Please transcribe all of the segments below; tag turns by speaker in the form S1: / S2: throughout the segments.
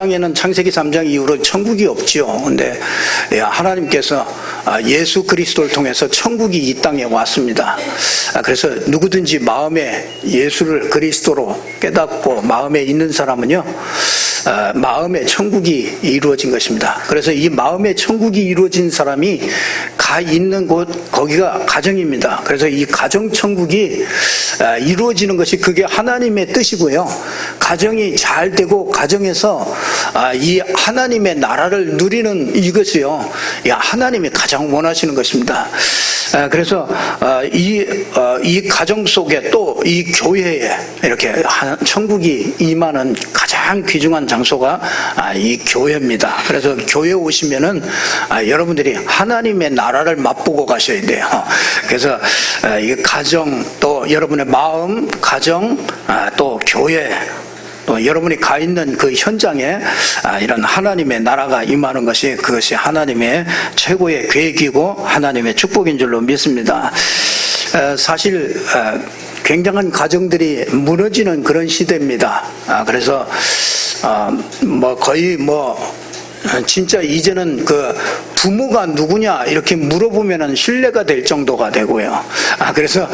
S1: 땅에는 창세기 3장 이후로 천국이 없지요. 근데 하나님께서 예수 그리스도를 통해서 천국이 이 땅에 왔습니다. 그래서 누구든지 마음에 예수를 그리스도로 깨닫고 마음에 있는 사람은요, 마음의 천국이 이루어진 것입니다. 그래서 이 마음의 천국이 이루어진 사람이 가 있는 곳, 거기가 가정입니다. 그래서 이 가정 천국이 이루어지는 것이 그게 하나님의 뜻이고요. 가정이 잘 되고 가정에서 이 하나님의 나라를 누리는 이것이요, 하나님이 가장 원하시는 것입니다. 그래서 이 가정 속에 또 이 교회에 이렇게 천국이 임하는 가장 귀중한 장소가 이 교회입니다. 그래서 교회 오시면은 여러분들이 하나님의 나라를 맛보고 가셔야 돼요. 그래서 이 가정, 또 여러분의 마음, 가정, 또 교회, 또 여러분이 가 있는 그 현장에 이런 하나님의 나라가 임하는 것이, 그것이 하나님의 최고의 계획이고 하나님의 축복인 줄로 믿습니다. 사실 굉장한 가정들이 무너지는 그런 시대입니다. 그래서 거의 진짜 이제는 그 부모가 누구냐 이렇게 물어보면은 신뢰가 될 정도가 되고요. 그래서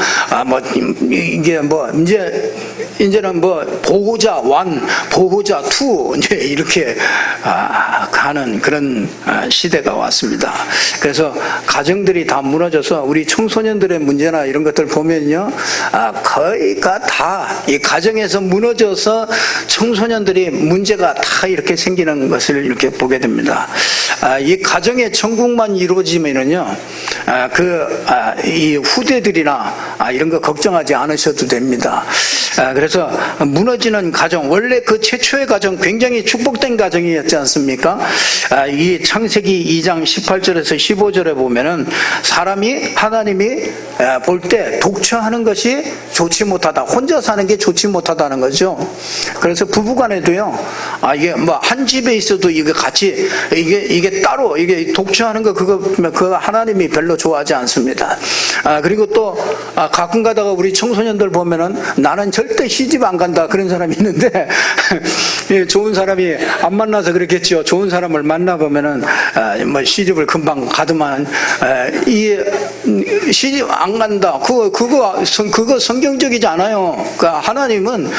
S1: 이제는 보호자 1, 보호자 2 이제 이렇게 가는 그런 시대가 왔습니다. 그래서 가정들이 다 무너져서 우리 청소년들의 문제나 이런 것들 보면요, 거의가 다 이 가정에서 무너져서 청소년들이 문제가 다 이렇게 생기는 것을 이렇게 보게 됩니다. 이 가정의 천국만 이루어지면은요, 이 후대들이나 이런 거 걱정하지 않으셔도 됩니다. 그래서 무너지는 가정, 원래 그 최초의 가정 굉장히 축복된 가정이었지 않습니까? 이 창세기 2장 18절에서 15절에 보면은 하나님이 볼 때 독처하는 것이 좋지 못하다, 혼자 사는 게 좋지 못하다는 거죠. 그래서 부부간에도요, 이게 한 집에 있어도 이게 같이 이게 따로 이게 독처하는 거 그거 하나님이 별로 좋아하지 않습니다. 그리고 또 가끔 가다가 우리 청소년들 보면은 나는 절대 시집 안 간다 그런 사람이 있는데 좋은 사람이 안 만나서 그렇겠죠. 좋은 사람을 만나 보면은 시집을 금방 가더만 이 시집 안 간다. 그거 성경적이지 않아요. 그러니까 하나님은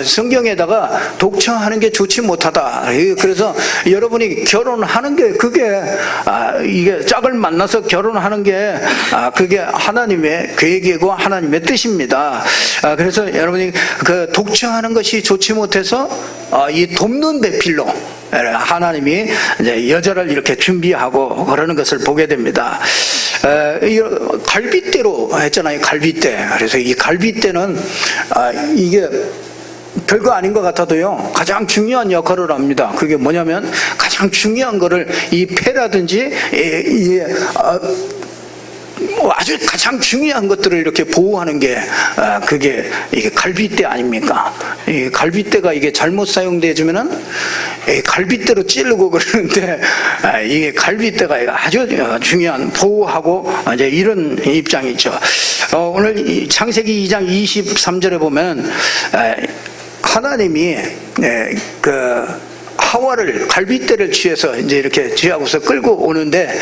S1: 성경에다가 독처하는 게 좋지 못하다. 그래서 여러분이 결혼하는 게 이게 짝을 만나서 결혼하는 게 그게 하나님의 계획이고 하나님의 뜻입니다. 그래서 여러분이 그 독처하는 것이 좋지 못해서 이 돕는 배필로 하나님이 이제 여자를 이렇게 준비하고 그러는 것을 보게 됩니다. 갈빗대로 했잖아요. 갈빗대. 그래서 이 갈빗대는 이게 별거 아닌 것 같아도요, 가장 중요한 역할을 합니다. 그게 뭐냐면 가장 중요한 거를 이 패라든지 아주 가장 중요한 것들을 이렇게 보호하는 게 그게 이게 갈빗대 아닙니까? 이 갈빗대가 이게 잘못 사용되어지면은 갈빗대로 찌르고 그러는데 이게 갈빗대가 아주 중요한 보호하고 이제 이런 입장이죠. 오늘 이 창세기 2장 23절에 보면 하나님이 하와를 갈빗대를 취해서 이제 이렇게 쥐하고서 끌고 오는데,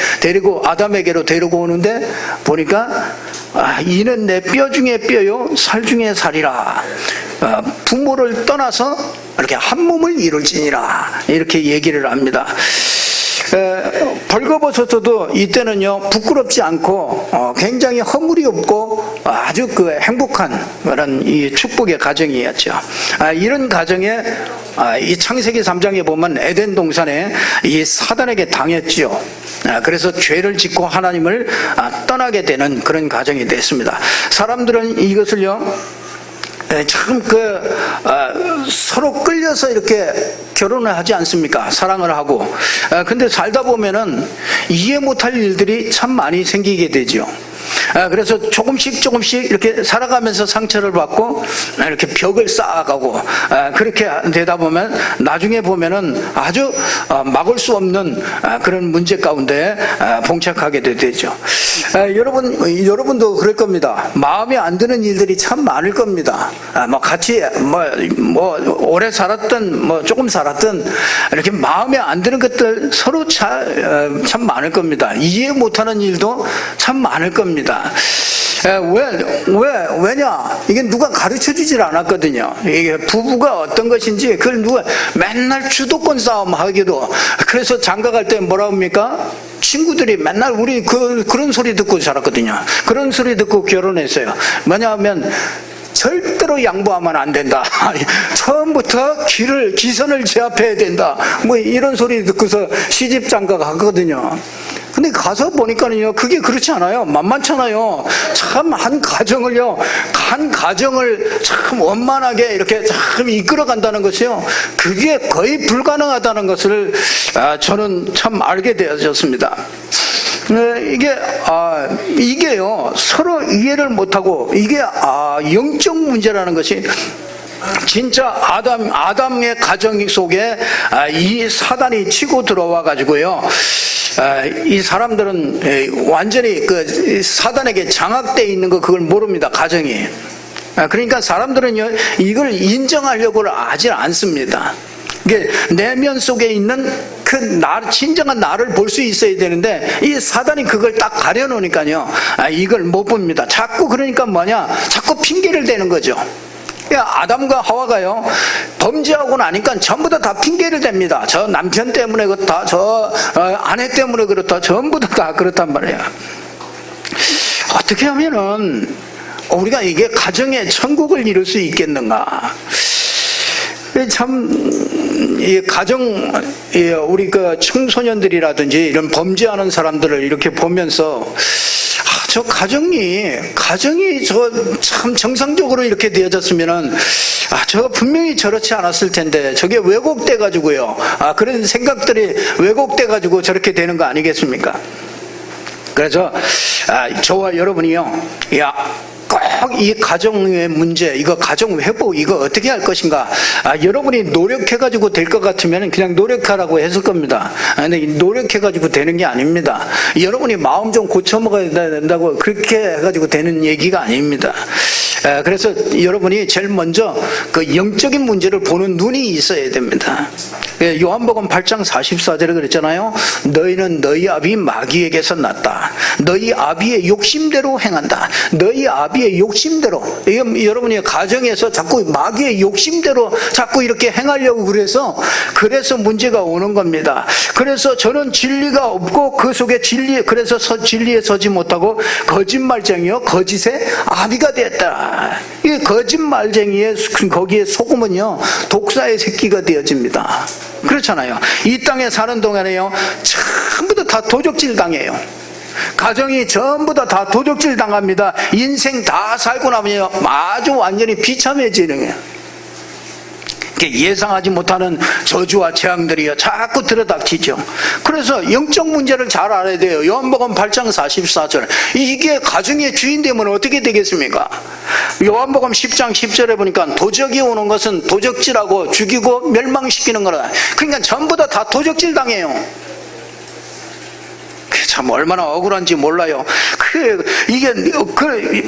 S1: 아담에게로 데리고 오는데 보니까 이는 내 뼈 중에 뼈요 살 중에 살이라, 부모를 떠나서 이렇게 한 몸을 이룰지니라, 이렇게 얘기를 합니다. 벌거벗었어도 이때는요, 부끄럽지 않고 굉장히 허물이 없고 아주 행복한 그런 이 축복의 가정이었죠. 이런 가정에 이 창세기 3장에 보면 에덴 동산에 이 사단에게 당했지요. 그래서 죄를 짓고 하나님을 떠나게 되는 그런 가정이 됐습니다. 사람들은 이것을요, 참 서로 끌려서 이렇게 결혼을 하지 않습니까? 사랑을 하고. 근데 살다 보면은 이해 못할 일들이 참 많이 생기게 되죠. 그래서 조금씩 이렇게 살아가면서 상처를 받고 이렇게 벽을 쌓아가고 그렇게 되다 보면 나중에 보면은 아주 막을 수 없는 그런 문제 가운데 봉착하게 되죠. 여러분도 그럴 겁니다. 마음에 안 드는 일들이 참 많을 겁니다. 뭐 같이 뭐 오래 살았든 뭐 조금 살았든 이렇게 마음에 안 드는 것들 서로 참 많을 겁니다. 이해 못하는 일도 참 많을 겁니다. 왜냐? 이게 누가 가르쳐 주질 않았거든요. 이게 부부가 어떤 것인지 그걸 누가 맨날 주도권 싸움 하기도. 그래서 장가 갈 때 뭐라 합니까? 친구들이 맨날 우리 그런 소리 듣고 자랐거든요. 그런 소리 듣고 결혼했어요. 뭐냐면 절대로 양보하면 안 된다. 처음부터 기선을 제압해야 된다. 뭐 이런 소리 듣고서 시집 장가가 가거든요. 근데 가서 보니까는요, 그게 그렇지 않아요. 만만찮아요. 참 한 가정을 참 원만하게 이렇게 참 이끌어 간다는 것이요, 그게 거의 불가능하다는 것을 저는 참 알게 되어졌습니다. 이게요, 서로 이해를 못하고, 이게 영적 문제라는 것이 진짜 아담의 가정 속에 이 사단이 치고 들어와 가지고요, 이 사람들은 완전히 그 사단에게 장악되어 있는 거 그걸 모릅니다. 가정이. 그러니까 사람들은요, 이걸 인정하려고 하지 않습니다. 이게 내면 속에 있는 그 진정한 나를 볼 수 있어야 되는데 이 사단이 그걸 딱 가려놓으니까요, 이걸 못 봅니다. 자꾸 그러니까 자꾸 핑계를 대는 거죠. 아담과 하와가요, 범죄하고 나니까 전부 다 핑계를 댑니다. 저 남편 때문에 그렇다, 저 아내 때문에 그렇다, 전부 다 그렇단 말이에요. 어떻게 하면은 우리가 이게 가정의 천국을 이룰 수 있겠는가? 참, 이 우리 그 청소년들이라든지 이런 범죄하는 사람들을 이렇게 보면서 저 가정이 참 정상적으로 이렇게 되어졌으면은 저 분명히 저렇지 않았을 텐데 저게 왜곡돼 가지고요, 그런 생각들이 왜곡돼 가지고 저렇게 되는 거 아니겠습니까? 그래서 저와 여러분이요, 꼭 이 가정의 문제, 이거 가정 회복, 이거 어떻게 할 것인가, 여러분이 노력해가지고 될 것 같으면 그냥 노력하라고 했을 겁니다. 근데 노력해가지고 되는 게 아닙니다. 여러분이 마음 좀 고쳐 먹어야 된다고 그렇게 해가지고 되는 얘기가 아닙니다. 그래서 여러분이 제일 먼저 그 영적인 문제를 보는 눈이 있어야 됩니다. 요한복음 8장 44절에 그랬잖아요. 너희는 너희 아비 마귀에게서 났다. 너희 아비의 욕심대로 행한다. 너희 아비의 욕심대로. 여러분이 가정에서 자꾸 마귀의 욕심대로 자꾸 이렇게 행하려고 그래서 문제가 오는 겁니다. 그래서 저는 진리가 없고 그 속에 그래서 진리에 서지 못하고 거짓말쟁이요, 거짓의 아비가 됐다. 이 거짓말쟁이의 거기에 속으면요, 독사의 새끼가 되어집니다. 그렇잖아요. 이 땅에 사는 동안에요, 전부 다 도적질 당해요. 가정이 전부 다 도적질 당합니다. 인생 다 살고 나면요, 아주 완전히 비참해지는 거예요. 예상하지 못하는 저주와 재앙들이요, 자꾸 들어닥치죠. 그래서 영적 문제를 잘 알아야 돼요. 요한복음 8장 44절. 이게 가정의 주인 되면 어떻게 되겠습니까? 요한복음 10장 10절에 보니까 도적이 오는 것은 도적질하고 죽이고 멸망시키는 거라. 그러니까 전부 다 도적질 당해요. 참 얼마나 억울한지 몰라요. 이게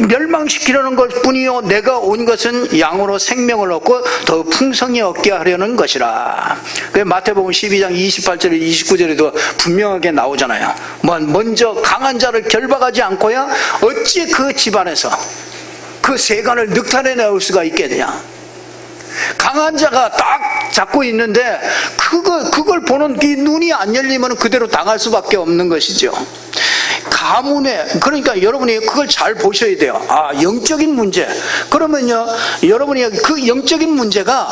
S1: 멸망시키려는 것 뿐이요, 내가 온 것은 양으로 생명을 얻고 더 풍성히 얻게 하려는 것이라. 마태복음 12장 28절 29절에도 분명하게 나오잖아요. 먼저 강한 자를 결박하지 않고야 어찌 그 집안에서 그 세간을 늑탈해 내올 수가 있겠느냐. 강한 자가 딱 잡고 있는데 그걸 보는 이 눈이 안 열리면 그대로 당할 수밖에 없는 것이죠. 가문에, 그러니까 여러분이 그걸 잘 보셔야 돼요. 영적인 문제. 그러면요, 여러분이 그 영적인 문제가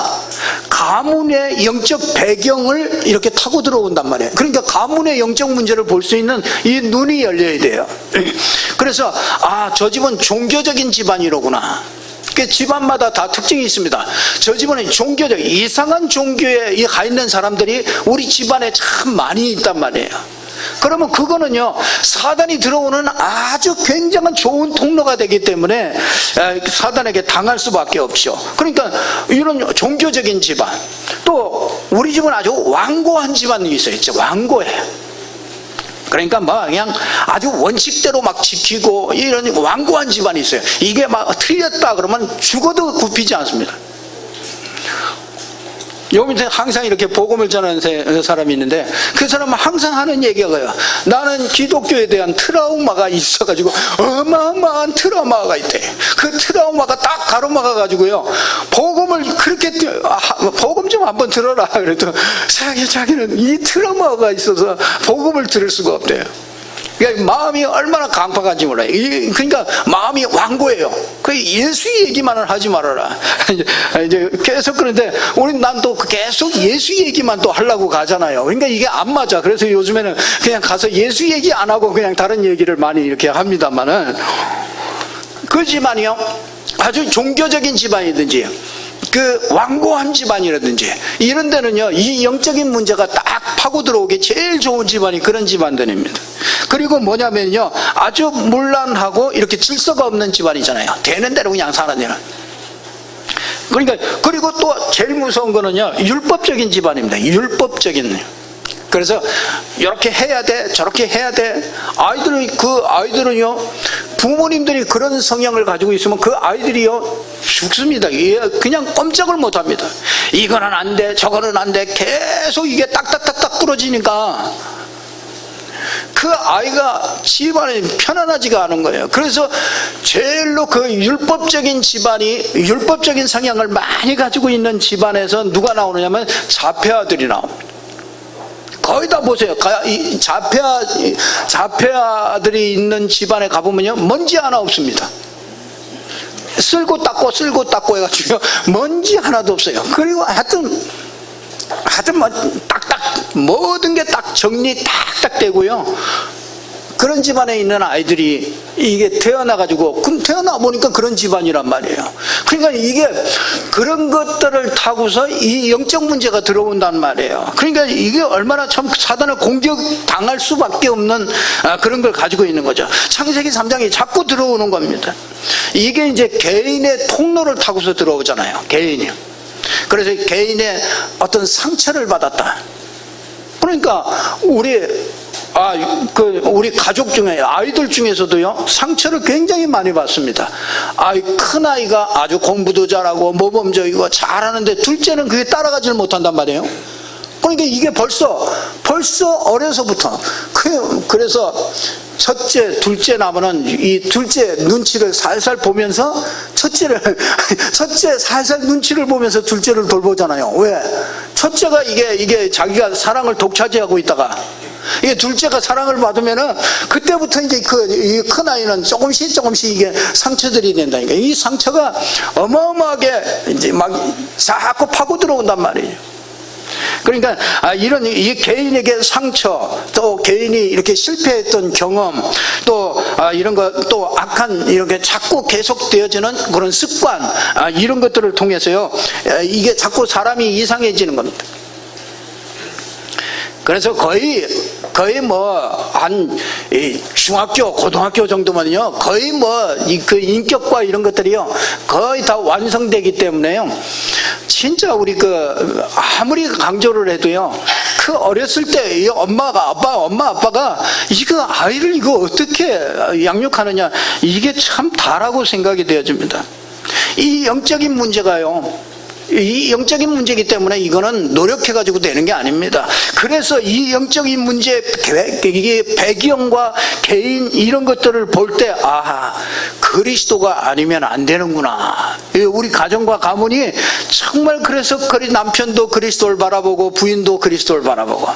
S1: 가문의 영적 배경을 이렇게 타고 들어온단 말이에요. 그러니까 가문의 영적 문제를 볼 수 있는 이 눈이 열려야 돼요. 그래서 저 집은 종교적인 집안이로구나. 집안마다 다 특징이 있습니다. 저 집안은 이상한 종교에 가 있는 사람들이 우리 집안에 참 많이 있단 말이에요. 그러면 그거는요, 사단이 들어오는 아주 굉장한 좋은 통로가 되기 때문에 사단에게 당할 수밖에 없죠. 그러니까 이런 종교적인 집안, 또 우리 집은 아주 완고한 집안이 있어요. 완고해. 그러니까 막 그냥 아주 원칙대로 막 지키고 이런 완고한 집안이 있어요. 이게 막 틀렸다 그러면 죽어도 굽히지 않습니다. 요 밑에 항상 이렇게 복음을 전하는 사람이 있는데, 그 사람은 항상 하는 얘기가요, 나는 기독교에 대한 트라우마가 있어가지고 어마어마한 트라우마가 있대. 그 트라우마가 딱 가로막아 가지고요, 복음을 그렇게 복음 좀 한번 들어라 그래도 자기는 이 트라우마가 있어서 복음을 들을 수가 없대요. 그러니까 마음이 얼마나 강팍한지 몰라요. 그러니까 마음이 완고해요. 그 예수 얘기만 하지 말아라. 이제 계속 그런데 난 또 계속 예수 얘기만 또 하려고 가잖아요. 그러니까 이게 안 맞아. 그래서 요즘에는 그냥 가서 예수 얘기 안 하고 그냥 다른 얘기를 많이 이렇게 합니다만은, 그 집안이요, 아주 종교적인 집안이든지 그 완고한 집안이라든지 이런 데는요, 이 영적인 문제가 딱 파고 들어오기 제일 좋은 집안이 그런 집안들입니다. 그리고 뭐냐면요, 아주 문란하고 이렇게 질서가 없는 집안이잖아요. 되는 대로 그냥 사는 데는. 그러니까, 그리고 또 제일 무서운 거는요, 율법적인 집안입니다. 율법적인. 그래서 이렇게 해야 돼, 저렇게 해야 돼. 아이들은요, 부모님들이 그런 성향을 가지고 있으면 그 아이들이요 죽습니다. 그냥 꼼짝을 못 합니다. 이거는 안 돼, 저거는 안 돼. 계속 이게 딱딱딱딱 부러지니까 그 아이가 집안이 편안하지가 않은 거예요. 그래서 제일로 그 율법적인 집안이, 율법적인 성향을 많이 가지고 있는 집안에서 누가 나오느냐면 자폐아들이 나옵니다. 거의 다 보세요. 자폐아들이 있는 집안에 가보면요, 먼지 하나 없습니다. 쓸고 닦고 해가지고 먼지 하나도 없어요. 그리고 하여튼 뭐 딱딱 모든 게 딱 정리 딱딱 되고요. 그런 집안에 있는 아이들이 이게 태어나가지고, 태어나 보니까 그런 집안이란 말이에요. 그러니까 이게 그런 것들을 타고서 이 영적 문제가 들어온단 말이에요. 그러니까 이게 얼마나 참 사단을 공격당할 수밖에 없는 그런 걸 가지고 있는 거죠. 창세기 3장이 자꾸 들어오는 겁니다. 이게 이제 개인의 통로를 타고서 들어오잖아요. 개인이. 그래서 개인의 어떤 상처를 받았다. 그러니까 우리 가족 중에, 아이들 중에서도요, 상처를 굉장히 많이 받습니다. 큰 아이가 아주 공부도 잘하고 모범적이고 잘하는데 둘째는 그게 따라가지를 못한단 말이에요. 그러니까 이게 벌써 어려서부터. 그래서 첫째, 둘째 나면은 이 둘째 눈치를 살살 보면서 첫째 살살 눈치를 보면서 둘째를 돌보잖아요. 왜? 첫째가 이게 자기가 사랑을 독차지하고 있다가 이게 둘째가 사랑을 받으면은 그때부터 이제 이 큰 아이는 조금씩 이게 상처들이 된다니까. 이 상처가 어마어마하게 이제 막 자꾸 파고 들어온단 말이에요. 그러니까 이런 이 개인에게 상처, 또 개인이 이렇게 실패했던 경험, 또 이런 거, 또 악한 이렇게 자꾸 계속되어지는 그런 습관, 이런 것들을 통해서요, 이게 자꾸 사람이 이상해지는 겁니다. 그래서 거의 뭐 한 중학교, 고등학교 정도면요, 거의 뭐 그 인격과 이런 것들이요 거의 다 완성되기 때문에요, 진짜 우리 아무리 강조를 해도요, 그 어렸을 때 이 엄마 아빠가 이거 아이를 이거 어떻게 양육하느냐, 이게 참 다라고 생각이 되어집니다. 이 영적인 문제가요, 이 영적인 문제이기 때문에 이거는 노력해가지고 되는 게 아닙니다. 그래서 이 영적인 문제, 이게 배경과 개인 이런 것들을 볼 때, 그리스도가 아니면 안 되는구나. 우리 가정과 가문이 정말, 그래서 남편도 그리스도를 바라보고 부인도 그리스도를 바라보고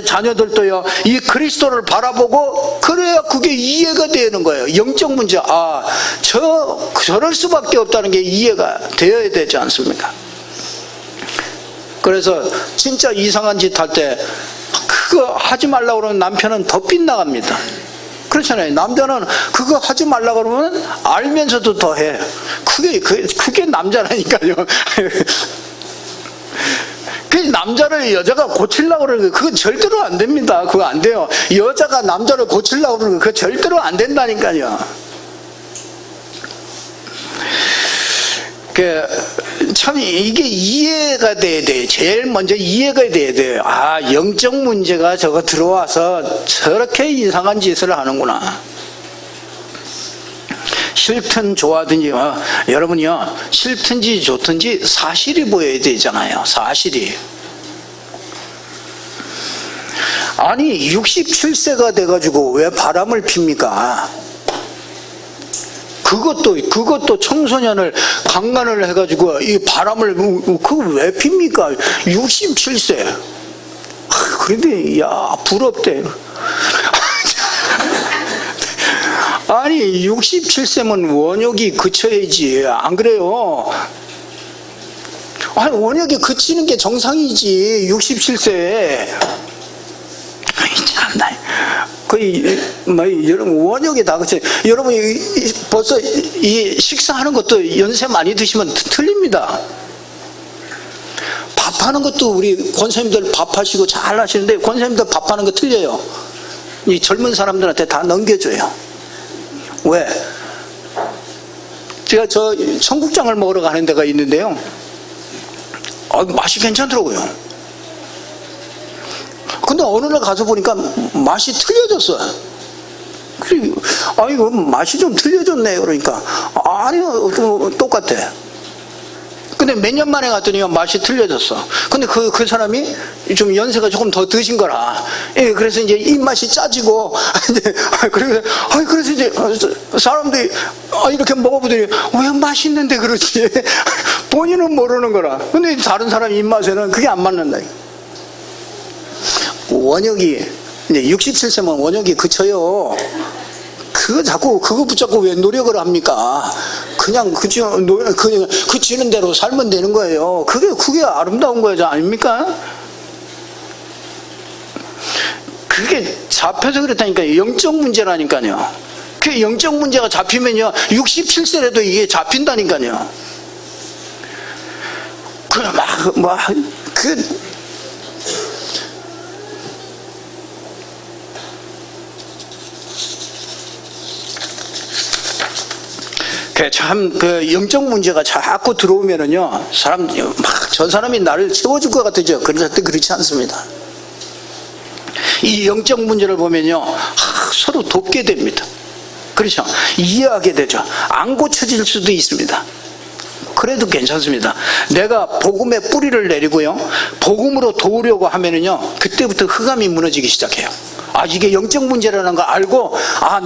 S1: 자녀들도요, 이 그리스도를 바라보고, 그래야 그게 이해가 되는 거예요. 영적 문제, 저럴 수밖에 없다는 게 이해가 되어야 되지 않습니까? 그래서 진짜 이상한 짓 할 때 그거 하지 말라고 그러면 남편은 더 빗나갑니다. 그렇잖아요. 남자는 그거 하지 말라고 그러면 알면서도 더 해. 그게 남자라니까요. 그 남자를 여자가 고치려고 그러는 거 그건 절대로 안 됩니다. 그거 안 돼요. 여자가 남자를 고치려고 그러는 거 그거 절대로 안 된다니까요. 참 이게 이해가 돼야 돼. 제일 먼저 이해가 돼야 돼요. 아, 영적 문제가 저거 들어와서 저렇게 이상한 짓을 하는구나. 싫든 좋아하든지 여러분이요, 싫든지 좋든지 사실이 보여야 되잖아요. 사실이. 아니 67세가 돼가지고 왜 바람을 핍니까? 그것도 청소년을 강간을 해가지고 이 바람을 그거 왜 핍니까? 67세. 그런데 야 부럽대. 아니 67세면 원욕이 그쳐야지, 안 그래요? 아니 원욕이 그치는 게 정상이지. 67세에 참나. 여러분 원욕이 다 그치. 여러분 벌써 이 식사하는 것도 연세 많이 드시면 틀립니다. 밥하는 것도 우리 권사님들 밥하시고 잘 하시는데 권사님들 밥하는 거 틀려요. 이 젊은 사람들한테 다 넘겨줘요. 왜? 제가 저 청국장을 먹으러 가는 데가 있는데요, 맛이 괜찮더라고요. 근데 어느 날 가서 보니까 맛이 틀려졌어요. 그리고 이거 맛이 좀 틀려졌네. 그러니까 아니요, 똑같아. 근데 몇 년 만에 갔더니 맛이 틀려졌어. 근데 그 사람이 좀 연세가 조금 더 드신 거라. 예, 그래서 이제 입맛이 짜지고 이제 그래서 이제 사람들이 이렇게 먹어보더니 왜 맛있는데 그러지? 본인은 모르는 거라. 근데 다른 사람 입맛에는 그게 안 맞는다. 원역이 이제 67세면 원역이 그쳐요. 그거 붙잡고 왜 노력을 합니까? 그냥 그치는 대로 살면 되는 거예요. 그게 아름다운 거죠, 아닙니까? 그게 잡혀서 그렇다니까요. 영적 문제라니까요. 그 영적 문제가 잡히면요, 67세라도 이게 잡힌다니까요. 참 영적 문제가 자꾸 들어오면은요, 저 사람이 나를 채워줄 것 같아요. 그런데 그렇지 않습니다. 이 영적 문제를 보면요, 서로 돕게 됩니다. 그렇죠? 이해하게 되죠. 안 고쳐질 수도 있습니다. 그래도 괜찮습니다. 내가 복음의 뿌리를 내리고요, 복음으로 도우려고 하면은요, 그때부터 흑암이 무너지기 시작해요. 이게 영적 문제라는 거 알고,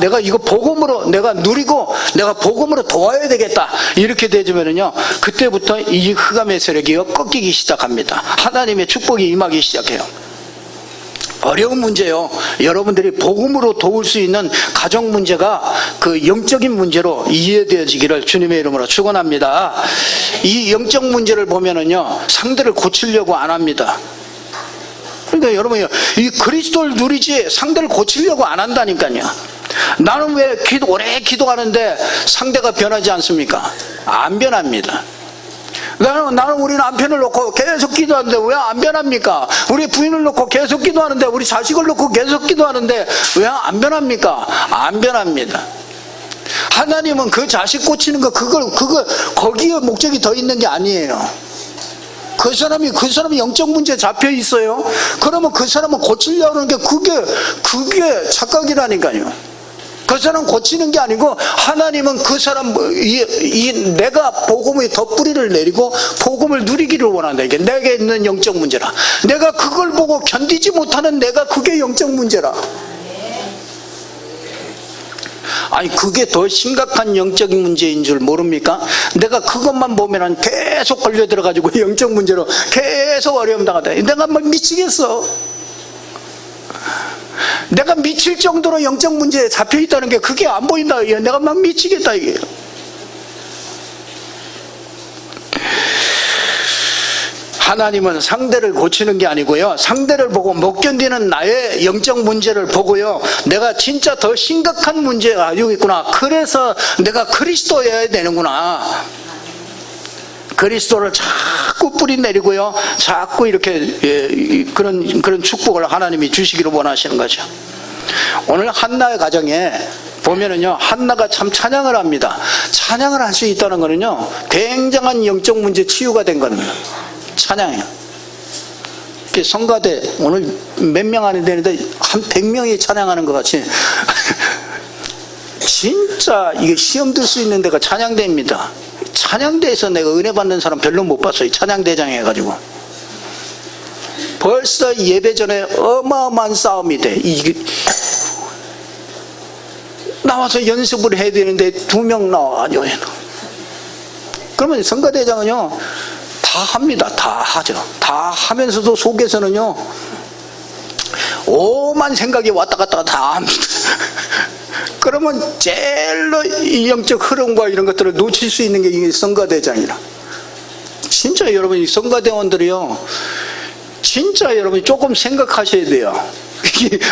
S1: 내가 이거 복음으로 내가 누리고 내가 복음으로 도와야 되겠다, 이렇게 되면은요, 그때부터 이 흑암의 세력이 꺾이기 시작합니다. 하나님의 축복이 임하기 시작해요. 어려운 문제요. 여러분들이 복음으로 도울 수 있는 가정 문제가 그 영적인 문제로 이해되어지기를 주님의 이름으로 축원합니다. 이 영적 문제를 보면은요, 상대를 고치려고 안 합니다. 그러니까 여러분이 이 그리스도를 누리지 상대를 고치려고 안 한다니까요. 나는 왜 오래 기도하는데 상대가 변하지 않습니까? 안 변합니다. 나는 우리 남편을 놓고 계속 기도하는데 왜 안 변합니까? 우리 부인을 놓고 계속 기도하는데, 우리 자식을 놓고 계속 기도하는데 왜 안 변합니까? 안 변합니다. 하나님은 그 자식 고치는 거, 거기에 목적이 더 있는 게 아니에요. 그 사람이 영적 문제에 잡혀 있어요. 그러면 그 사람은 고치려고 하는 게 그게 착각이라니까요. 그 사람 고치는 게 아니고, 하나님은 그 사람 내가 복음의 덧뿌리를 내리고 복음을 누리기를 원한다. 이게 내게 있는 영적 문제라. 내가 그걸 보고 견디지 못하는 그게 영적 문제라. 그게 더 심각한 영적인 문제인 줄 모릅니까? 내가 그것만 보면은 계속 걸려들어가지고 영적 문제로 계속 어려움 당하다. 내가 막 미치겠어. 내가 미칠 정도로 영적 문제에 잡혀있다는 게 그게 안 보인다. 내가 막 미치겠다, 이게. 하나님은 상대를 고치는 게 아니고요, 상대를 보고 못 견디는 나의 영적 문제를 보고요, 내가 진짜 더 심각한 문제가 가지고 있구나, 그래서 내가 그리스도여야 되는구나, 그리스도를 자꾸 뿌리 내리고요, 자꾸 이렇게 그런 축복을 하나님이 주시기를 원하시는 거죠. 오늘 한나의 가정에 보면은요, 한나가 참 찬양을 합니다. 찬양을 할 수 있다는 거는요, 굉장한 영적 문제 치유가 된 겁니다. 찬양이요. 성가대 오늘 몇 명 안 되는데 한 100명이 찬양하는 것 같이 진짜 이게 시험 들 수 있는 데가 찬양대입니다. 찬양대에서 내가 은혜 받는 사람 별로 못 봤어요. 찬양대장 해가지고 벌써 예배 전에 어마어마한 싸움이 돼. 이게 나와서 연습을 해야 되는데 2명 나와가지고, 그러면 성가대장은요 다 합니다. 다 하죠. 다 하면서도 속에서는요 오만 생각이 왔다 갔다 다 합니다. 그러면 제일로 이 영적 흐름과 이런 것들을 놓칠 수 있는 게 이 성가대장이라. 진짜 여러분, 이 성가대원들이요, 진짜 여러분이 조금 생각하셔야 돼요.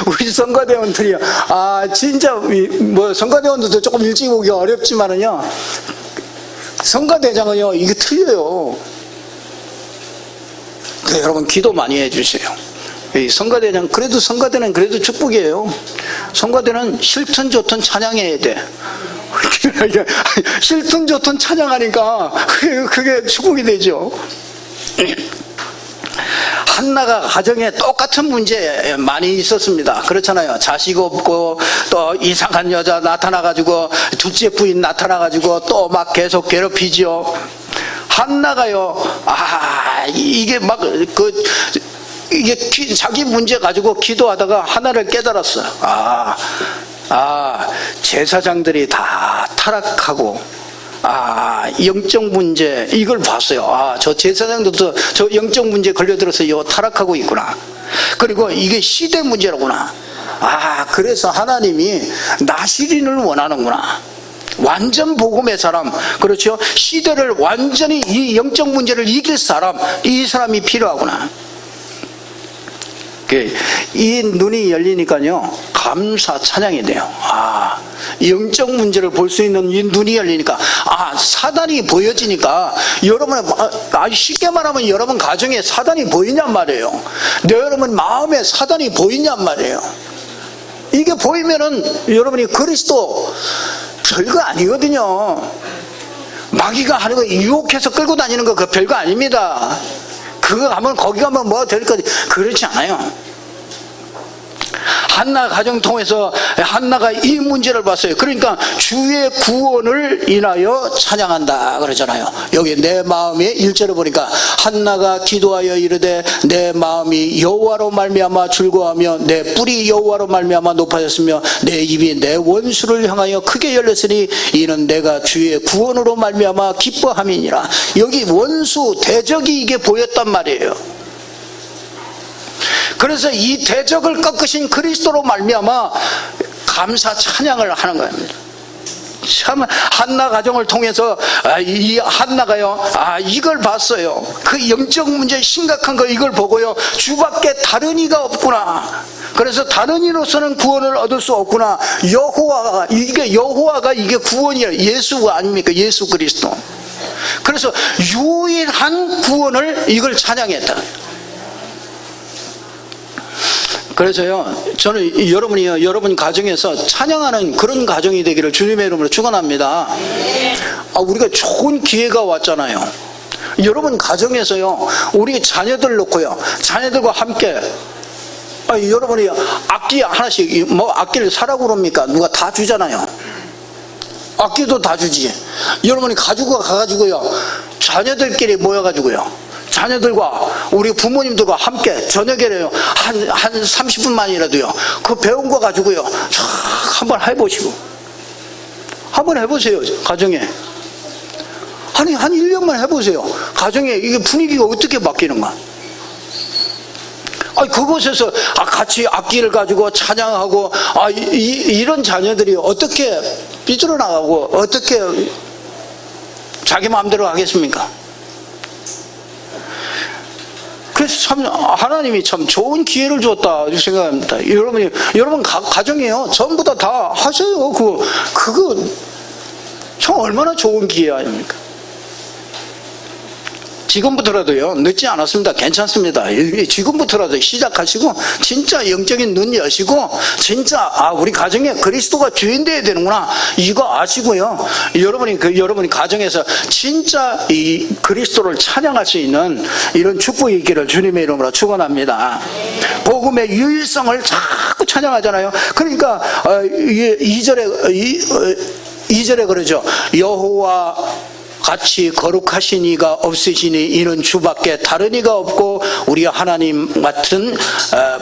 S1: 우리 성가대원들이요, 진짜 뭐 성가대원들도 조금 일찍 오기 어렵지만은요, 성가대장은요 이게 틀려요. 그래서 여러분 기도 많이 해주세요. 이 성가대장, 그래도 성가대는 그래도 축복이에요. 성가대는 싫든 좋든 찬양해야 돼. 싫든 좋든 찬양하니까 그게 축복이 되죠. 한나가 가정에 똑같은 문제 많이 있었습니다. 그렇잖아요. 자식 없고 또 이상한 여자 나타나가지고, 둘째 부인 나타나가지고 또 막 계속 괴롭히지요. 한나가요, 이게 막 이게 자기 문제 가지고 기도하다가 하나를 깨달았어요. 제사장들이 다 타락하고, 영적 문제, 이걸 봤어요. 저 제사장들도 저 영적 문제 걸려들어서 타락하고 있구나. 그리고 이게 시대 문제로구나. 그래서 하나님이 나시린을 원하는구나. 완전 복음의 사람, 그렇죠? 시대를 완전히 이 영적 문제를 이길 사람, 이 사람이 필요하구나. 이 눈이 열리니까요 감사 찬양이 돼요. 영적 문제를 볼 수 있는 이 눈이 열리니까, 사단이 보여지니까, 여러분 쉽게 말하면 여러분 가정에 사단이 보이냔 말이에요. 여러분 마음에 사단이 보이냔 말이에요. 이게 보이면은 여러분이 그리스도 별거 아니거든요. 마귀가 하는 거 유혹해서 끌고 다니는 거 그거 별거 아닙니다. 그거 가면 거기 가면 뭐 될 거지, 그렇지 않아요. 한나 가정 통해서 한나가 이 문제를 봤어요. 그러니까 주의 구원을 인하여 찬양한다 그러잖아요. 여기 내 마음에 1절을 보니까 한나가 기도하여 이르되 내 마음이 여호와로 말미암아 즐거워하며 내 뿔이 여호와로 말미암아 높아졌으며 내 입이 내 원수를 향하여 크게 열렸으니 이는 내가 주의 구원으로 말미암아 기뻐함이니라. 여기 원수 대적이 이게 보였단 말이에요. 그래서 이 대적을 꺾으신 그리스도로 말미암아 감사 찬양을 하는 겁니다. 참 한나 가정을 통해서 이 한나가요 이걸 봤어요. 그 영적 문제 심각한 거 이걸 보고요, 주밖에 다른 이가 없구나. 그래서 다른 이로서는 구원을 얻을 수 없구나. 여호와가 이게 구원이에요. 예수가 아닙니까? 예수 그리스도. 그래서 유일한 구원을 이걸 찬양했다. 그래서요, 저는 여러분 가정에서 찬양하는 그런 가정이 되기를 주님의 이름으로 축원합니다. 우리가 좋은 기회가 왔잖아요. 여러분 가정에서요, 우리 자녀들 놓고요, 자녀들과 함께, 여러분이 악기 하나씩, 뭐 악기를 사라고 그럽니까? 누가 다 주잖아요. 악기도 다 주지. 여러분이 가지고 가가지고요, 자녀들끼리 모여가지고요, 자녀들과 우리 부모님들과 함께 저녁에는요 한 30분만이라도요 그 배운 거 가지고요 쫙 한번 해보시고, 한번 해보세요. 가정에 한 1년만 해보세요. 가정에 이게 분위기가 어떻게 바뀌는가. 그곳에서 같이 악기를 가지고 찬양하고, 이런 자녀들이 어떻게 삐뚤어나가고 어떻게 자기 마음대로 하겠습니까? 그래서 참 하나님이 참 좋은 기회를 줬다 이렇게 생각합니다. 여러분 가정이에요, 전부 다 하세요. 그거 참 얼마나 좋은 기회 아닙니까? 지금부터라도요, 늦지 않았습니다. 괜찮습니다. 지금부터라도 시작하시고 진짜 영적인 눈 여시고 진짜 우리 가정에 그리스도가 주인 되어야 되는구나 이거 아시고요. 여러분이 가정에서 진짜 이 그리스도를 찬양할 수 있는 이런 축복이 있기를 주님의 이름으로 축원합니다. 복음의 유일성을 자꾸 찬양하잖아요. 그러니까 2절에 그러죠. 여호와 같이 거룩하신 이가 없으시니 이는 주밖에 다른 이가 없고 우리 하나님 같은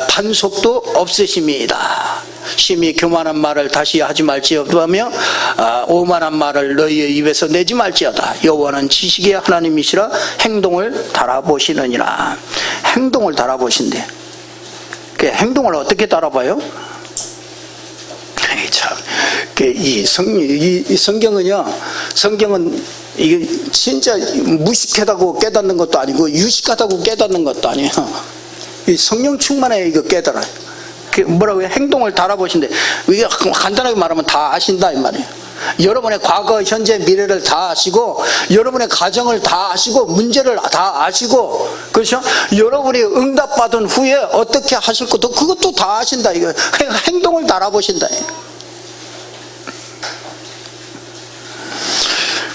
S1: 반석도 없으심이다. 심히 교만한 말을 다시 하지 말지어다며 오만한 말을 너희의 입에서 내지 말지어다. 여호와는 지식의 하나님이시라 행동을 달아보시느니라. 행동을 달아보신대. 그 행동을 어떻게 달아봐요? 참, 이 성경은 이게 진짜 무식하다고 깨닫는 것도 아니고 유식하다고 깨닫는 것도 아니에요. 이 성령 충만해 이거 깨달아요. 뭐라고 해요? 행동을 달아보신대. 이게 간단하게 말하면 다 아신다 이 말이에요. 여러분의 과거, 현재, 미래를 다 아시고 여러분의 가정을 다 아시고 문제를 다 아시고 그렇죠? 여러분이 응답받은 후에 어떻게 하실 것도 그것도 다 아신다 이거. 행동을 달아보신다.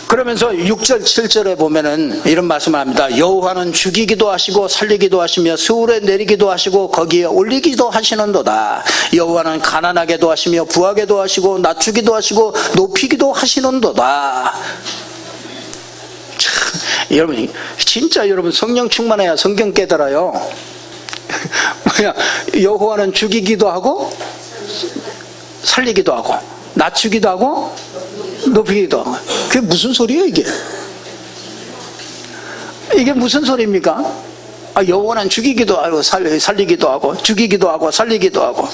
S1: 그러면서 6절 7절에 보면은 이런 말씀을 합니다. 여호와는 죽이기도 하시고 살리기도 하시며 스울에 내리기도 하시고 거기에 올리기도 하시는도다. 여호와는 가난하게도 하시며 부하게도 하시고 낮추기도 하시고 높이기도 하시는도다. 참, 여러분 진짜 여러분 성령 충만해야 성경 깨달아요. 뭐야, 여호와는 죽이기도 하고 살리기도 하고 낮추기도 하고 높이기도 하고. 그게 무슨 소리예요 이게? 이게 무슨 소리입니까? 여호와는 죽이기도 하고 살리기도 하고 죽이기도 하고 살리기도 하고.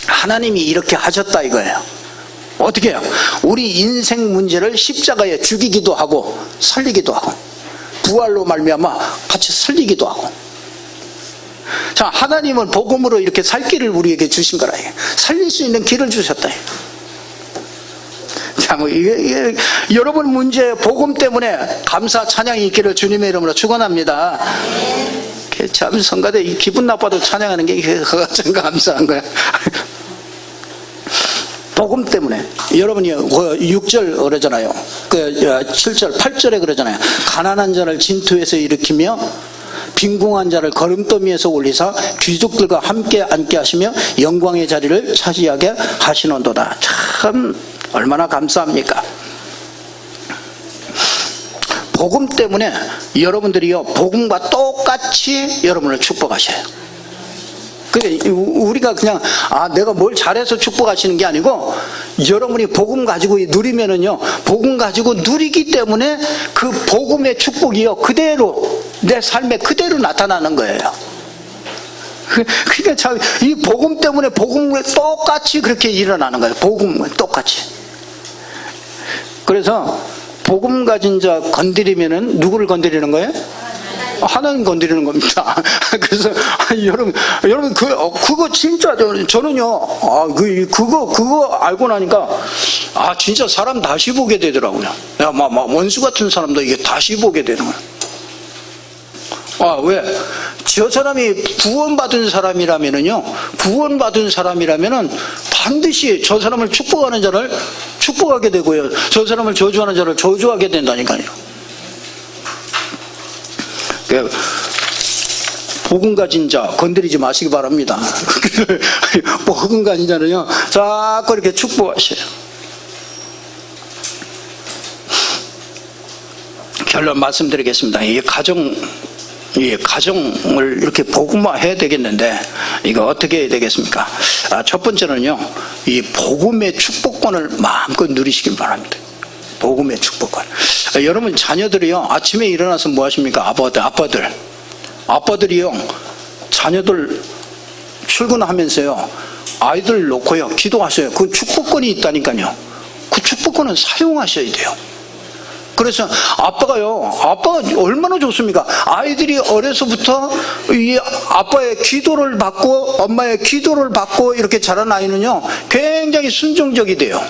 S1: 하나님이 이렇게 하셨다 이거예요. 어떻게 해요? 우리 인생 문제를 십자가에 죽이기도 하고 살리기도 하고 부활로 말미암아 같이 살리기도 하고. 자, 하나님은 복음으로 이렇게 살 길을 우리에게 주신 거라. 살릴 수 있는 길을 주셨다. 참, 이게 여러분 문제 복음 때문에 감사 찬양이 있기를 주님의 이름으로 축원합니다. 참 성가대 기분 나빠도 찬양하는 게 참 감사한 거야. 복음 때문에 여러분이 6절 그러잖아요. 7절 8절에 그러잖아요. 가난한 자를 진토에서 일으키며 빈궁한 자를 거름더미에서 올리사 귀족들과 함께 앉게 하시며 영광의 자리를 차지하게 하시는도다. 참 얼마나 감사합니까? 복음 때문에 여러분들이요 복음과 똑같이 여러분을 축복하셔요. 그러니까 우리가 그냥 내가 뭘 잘해서 축복하시는 게 아니고 여러분이 복음 가지고 누리면은요 복음 가지고 누리기 때문에 그 복음의 축복이요 그대로 내 삶에 그대로 나타나는 거예요. 그러니까 참 이 복음 때문에 복음에 똑같이 그렇게 일어나는 거예요. 복음은 똑같이. 그래서 복음 가진 자 건드리면은 누구를 건드리는 거예요? 하나님 건드리는 겁니다. 그래서 여러분 그거 진짜 저는요 그거 알고 나니까 진짜 사람 다시 보게 되더라고요. 막 원수 같은 사람도 이게 다시 보게 되는 거예요. 왜? 저 사람이 구원받은 사람이라면은 반드시 저 사람을 축복하는 자를 축복하게 되고요. 저 사람을 저주하는 자를 저주하게 된다니까요. 복음 가진 자 건드리지 마시기 바랍니다. 복음 가진 자는요 자꾸 이렇게 축복하셔요. 결론 말씀드리겠습니다. 이 가정을 이렇게 복음화해야 되겠는데 이거 어떻게 해야 되겠습니까? 첫 번째는요 이 복음의 축복권을 마음껏 누리시길 바랍니다. 복음의 축복권. 여러분 자녀들이요 아침에 일어나서 뭐 하십니까? 아빠들이요 자녀들 출근하면서요 아이들 놓고요 기도하셔요. 그 축복권이 있다니까요. 그 축복권은 사용하셔야 돼요. 그래서 아빠가 얼마나 좋습니까? 아이들이 어려서부터 이 아빠의 기도를 받고 엄마의 기도를 받고 이렇게 자란 아이는요 굉장히 순종적이 돼요.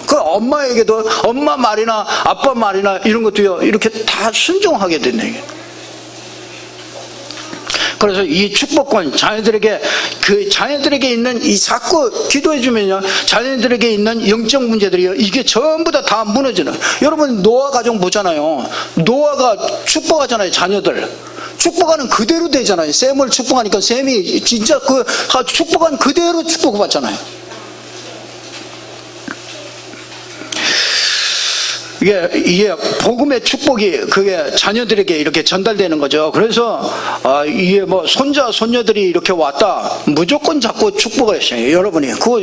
S1: 그 엄마에게도 엄마 말이나 아빠 말이나 이런 것도요, 이렇게 다 순종하게 된다. 그래서 이 축복권, 자녀들에게 있는 이 자꾸 기도해 주면요, 자녀들에게 있는 영적 문제들이요, 이게 전부 다 무너지는. 여러분 노아 가정 보잖아요. 노아가 축복하잖아요, 자녀들. 축복하는 그대로 되잖아요. 셈을 축복하니까 셈이 진짜 축복한 그대로 축복받잖아요. 이게 복음의 축복이 그게 자녀들에게 이렇게 전달되는 거죠. 그래서 이게 뭐 손녀들이 이렇게 왔다, 무조건 자꾸 축복을 하셔요. 여러분이 그거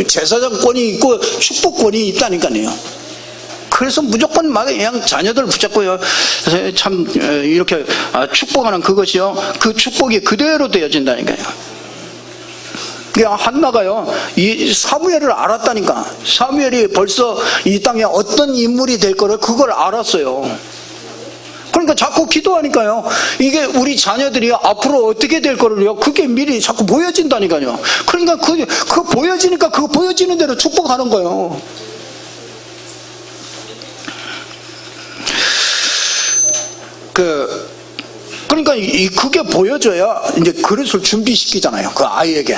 S1: 제사장권이 있고 축복권이 있다니까요. 그래서 무조건 막 그냥 자녀들 붙잡고요, 참 이렇게 축복하는 그것이요, 그 축복이 그대로 되어진다니까요. 한나가요, 이 사무엘을 알았다니까. 사무엘이 벌써 이 땅에 어떤 인물이 될 거를 그걸 알았어요. 그러니까 자꾸 기도하니까요, 이게 우리 자녀들이 앞으로 어떻게 될 거를요, 그게 미리 자꾸 보여진다니까요. 그러니까 그 보여지니까 그 보여지는 대로 축복하는 거예요. 그러니까 그게 보여줘야 이제 그릇을 준비시키잖아요, 그 아이에게.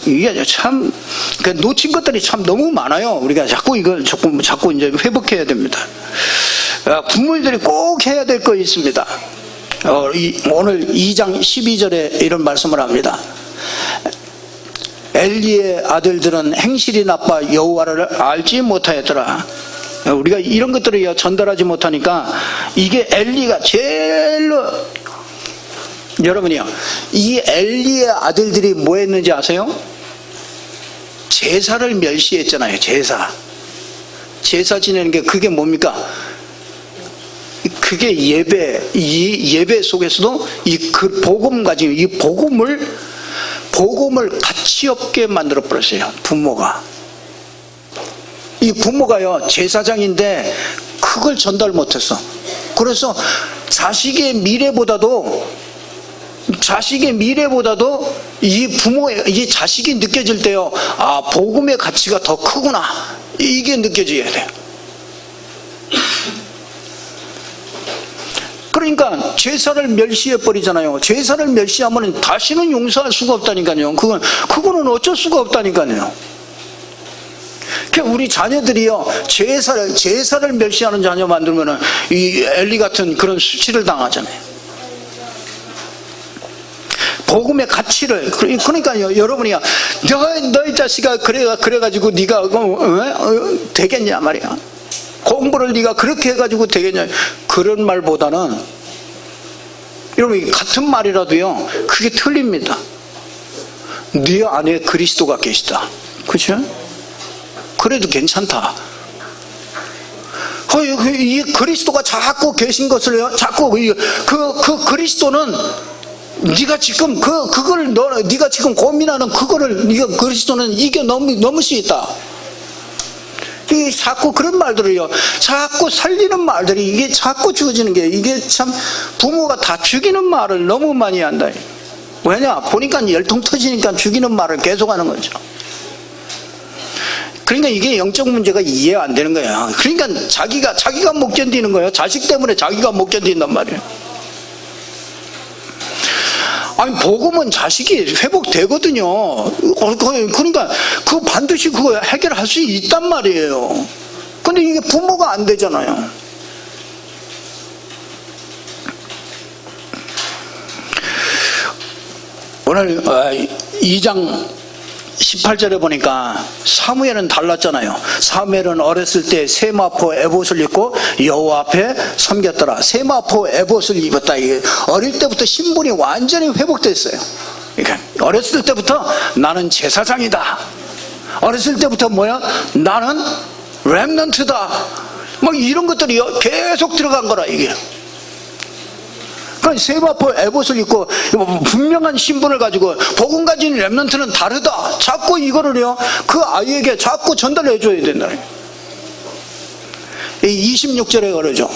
S1: 이게 참 놓친 것들이 참 너무 많아요. 우리가 자꾸 이걸 자꾸 이제 회복해야 됩니다. 부모님들이 꼭 해야 될 거 있습니다. 오늘 2장 12절에 이런 말씀을 합니다. 엘리의 아들들은 행실이 나빠 여호와를 알지 못하였더라. 우리가 이런 것들을 전달하지 못하니까, 이게 엘리가 제일로, 여러분이요, 이 엘리의 아들들이 뭐 했는지 아세요? 제사를 멸시했잖아요. 제사 지내는 게 그게 뭡니까? 그게 이 예배 속에서도 복음 가지고 이 복음을 가치 없게 만들어 버렸어요, 부모가. 이 부모가요, 제사장인데 그걸 전달 못했어. 그래서 자식의 미래보다도 이 자식이 느껴질 때요, 복음의 가치가 더 크구나, 이게 느껴져야 돼요. 그러니까 제사를 멸시해 버리잖아요. 제사를 멸시하면 다시는 용서할 수가 없다니까요. 그거는 어쩔 수가 없다니까요. 우리 자녀들이요, 제사를 멸시하는 자녀 만들면은 이 엘리 같은 그런 수치를 당하잖아요. 복음의 가치를, 그러니까요, 여러분이요, 너희 자식아 그래가지고 네가 되겠냐 말이야. 공부를 네가 그렇게 해가지고 되겠냐, 그런 말보다는, 여러분, 같은 말이라도요, 그게 틀립니다. 네 안에 그리스도가 계시다, 그렇죠? 그래도 괜찮다. 이 그리스도가 자꾸 계신 것을요, 자꾸 그 그리스도는 네가 지금 네가 지금 고민하는 그거를 그리스도는 이겨 넘을 수 있다. 자꾸 그런 말들을요, 자꾸 살리는 말들이 이게 자꾸 주어지는 게, 이게 참 부모가 다 죽이는 말을 너무 많이 한다. 왜냐? 보니까 열통 터지니까 죽이는 말을 계속하는 거죠. 그러니까 이게 영적 문제가 이해가 안 되는 거야. 그러니까 자기가 못 견디는 거예요. 자식 때문에 자기가 못 견딘단 말이에요. 아니, 복음은 자식이 회복되거든요. 그러니까 반드시 그거 해결할 수 있단 말이에요. 근데 이게 부모가 안 되잖아요. 오늘 2장 18절에 보니까 사무엘은 달랐잖아요. 사무엘은 어렸을 때 세마포 에봇을 입고 여호와 앞에 섬겼더라. 세마포 에봇을 입었다. 어릴 때부터 신분이 완전히 회복됐어요. 그러니까 어렸을 때부터 나는 제사장이다. 어렸을 때부터 뭐야? 나는 렘넌트다. 뭐 이런 것들이 계속 들어간 거라, 이게. 그러니까 세마포 에봇을 입고 분명한 신분을 가지고, 복음 가진 렘넌트는 다르다. 자꾸 이거를요, 그 아이에게 자꾸 전달해 줘야 된다. 26절에 그러죠.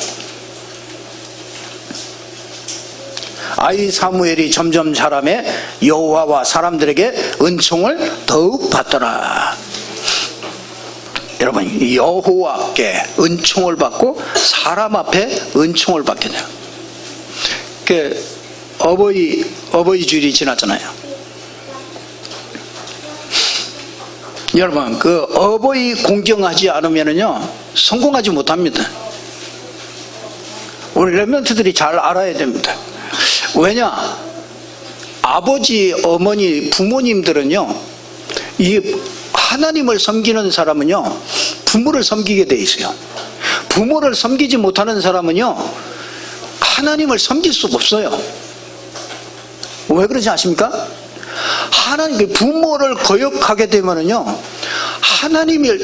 S1: 아이 사무엘이 점점 자라매 여호와와 사람들에게 은총을 더욱 받더라. 여러분, 여호와께 은총을 받고 사람 앞에 은총을 받게 돼요. 그 어버이 주일이 지났잖아요. 여러분, 그 어버이 공경하지 않으면요 성공하지 못합니다. 우리 렘넌트들이 잘 알아야 됩니다. 왜냐? 아버지, 어머니, 부모님들은요, 이 하나님을 섬기는 사람은요 부모를 섬기게 돼 있어요. 부모를 섬기지 못하는 사람은요 하나님을 섬길 수가 없어요. 왜 그러지 아십니까? 부모를 거역하게 되면은요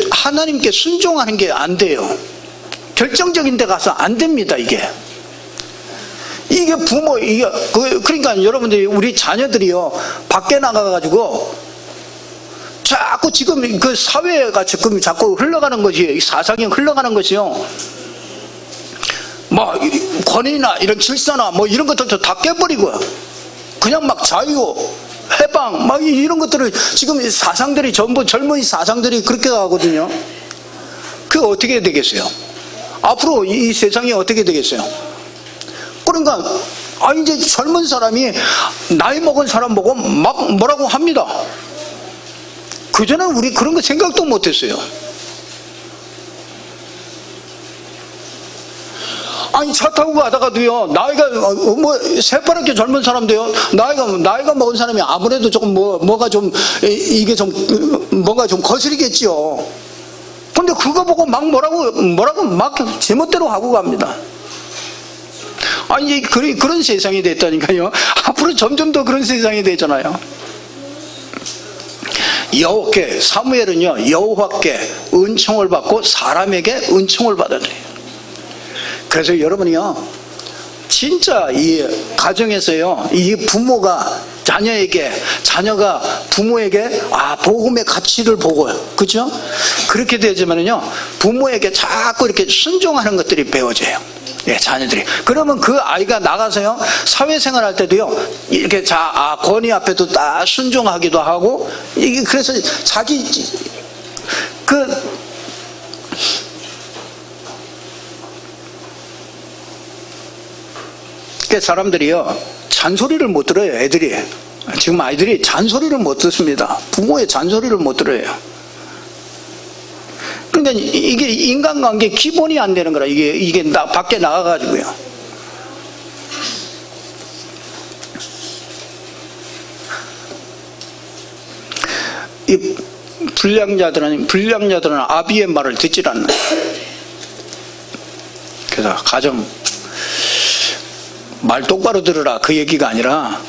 S1: 하나님께 순종하는 게 안 돼요. 결정적인 데 가서 안 됩니다. 이게 그러니까 여러분들이, 우리 자녀들이요 밖에 나가가지고 자꾸 지금 그 사회가 지금 자꾸 흘러가는 것이, 사상이 흘러가는 것이요, 뭐 권위나 이런 질서나 뭐 이런 것들도 다 깨버리고 그냥 막 자유, 해방 막 이런 것들을 지금 사상들이 전부 젊은 사상들이 그렇게 가거든요. 그게 어떻게 되겠어요? 앞으로 이 세상이 어떻게 되겠어요? 그러니까 이제 젊은 사람이 나이 먹은 사람 보고 막 뭐라고 합니다. 그전에는 우리 그런 거 생각도 못했어요. 차 타고 가다가도요, 나이가 뭐 새파랗게 젊은 사람도요, 나이가 먹은 사람이 아무래도 조금 뭐가 좀 이게 좀 뭔가 좀 거슬리겠지요. 근데 그거 보고 막 뭐라고 막 제멋대로 하고 갑니다. 이제 그런 세상이 됐다니까요. 앞으로 점점 더 그런 세상이 되잖아요. 사무엘은요 여호와께 은총을 받고 사람에게 은총을 받아들여요. 그래서 여러분이요 진짜 이 가정에서요 이 부모가 자녀가 부모에게 복음의 가치를 보고요, 그죠? 그렇게 되지만은요 부모에게 자꾸 이렇게 순종하는 것들이 배워져요. 자녀들이. 그러면 그 아이가 나가서요 사회생활 할 때도요 이렇게 권위 앞에도 딱 순종하기도 하고, 이게 그래서 자기 사람들이요 잔소리를 못 들어요. 애들이 지금 아이들이 잔소리를 못 듣습니다. 부모의 잔소리를 못 들어요. 그러니까 이게 인간관계 기본이 안 되는 거라. 이게 밖에 나가가지고요. 이 불량자들은 아비의 말을 듣질 않나요? 그래서 가정 말 똑바로 들으라 그 얘기가 아니라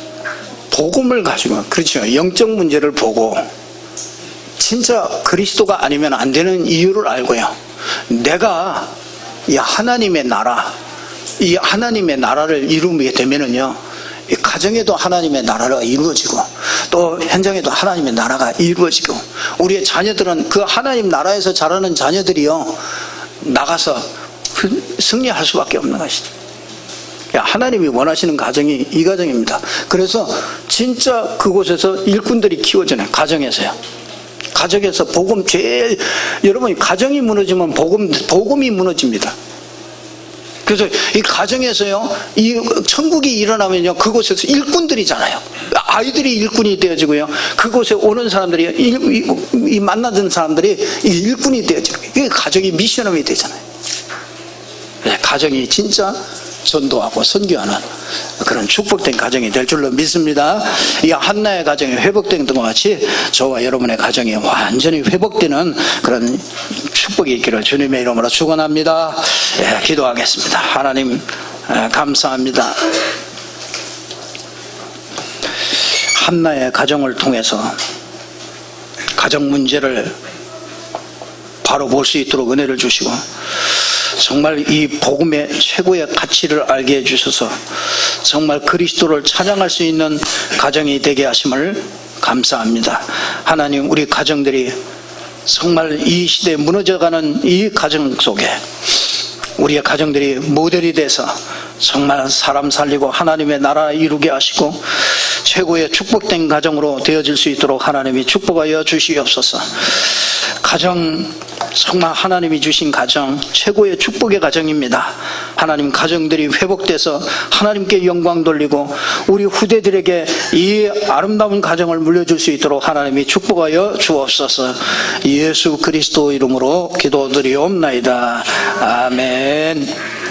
S1: 복음을 가지고, 그렇죠, 영적 문제를 보고 진짜 그리스도가 아니면 안 되는 이유를 알고요, 내가 이 하나님의 나라를 이루게 되면은요 이 가정에도 하나님의 나라가 이루어지고 또 현장에도 하나님의 나라가 이루어지고, 우리의 자녀들은 그 하나님 나라에서 자라는 자녀들이요 나가서 승리할 수밖에 없는 것이죠. 하나님이 원하시는 가정이 이 가정입니다. 그래서 진짜 그곳에서 일꾼들이 키워지는 가정에서요. 가정에서 복음 여러분 가정이 무너지면 복음이 무너집니다. 그래서 이 가정에서요 이 천국이 일어나면요 그곳에서 일꾼들이잖아요. 아이들이 일꾼이 되어지고요, 그곳에 오는 사람들이 이 만나던 사람들이 일꾼이 되어지고, 이게 가정이 미션홈이 되잖아요. 가정이 진짜 전도하고 선교하는 그런 축복된 가정이 될 줄로 믿습니다. 이 한나의 가정이 회복된 것과 같이 저와 여러분의 가정이 완전히 회복되는 그런 축복이 있기를 주님의 이름으로 축원합니다. 기도하겠습니다. 하나님 감사합니다. 한나의 가정을 통해서 가정 문제를 바로 볼 수 있도록 은혜를 주시고, 정말 이 복음의 최고의 가치를 알게 해주셔서 정말 그리스도를 찬양할 수 있는 가정이 되게 하심을 감사합니다. 하나님, 우리 가정들이 정말 이 시대에 무너져가는 이 가정 속에 우리의 가정들이 모델이 돼서 정말 사람 살리고 하나님의 나라 이루게 하시고 최고의 축복된 가정으로 되어질 수 있도록 하나님이 축복하여 주시옵소서. 가정 정말 하나님이 주신 가정 최고의 축복의 가정입니다. 하나님 가정들이 회복돼서 하나님께 영광 돌리고 우리 후대들에게 이 아름다운 가정을 물려줄 수 있도록 하나님이 축복하여 주옵소서. 예수 그리스도 이름으로 기도드리옵나이다. 아멘.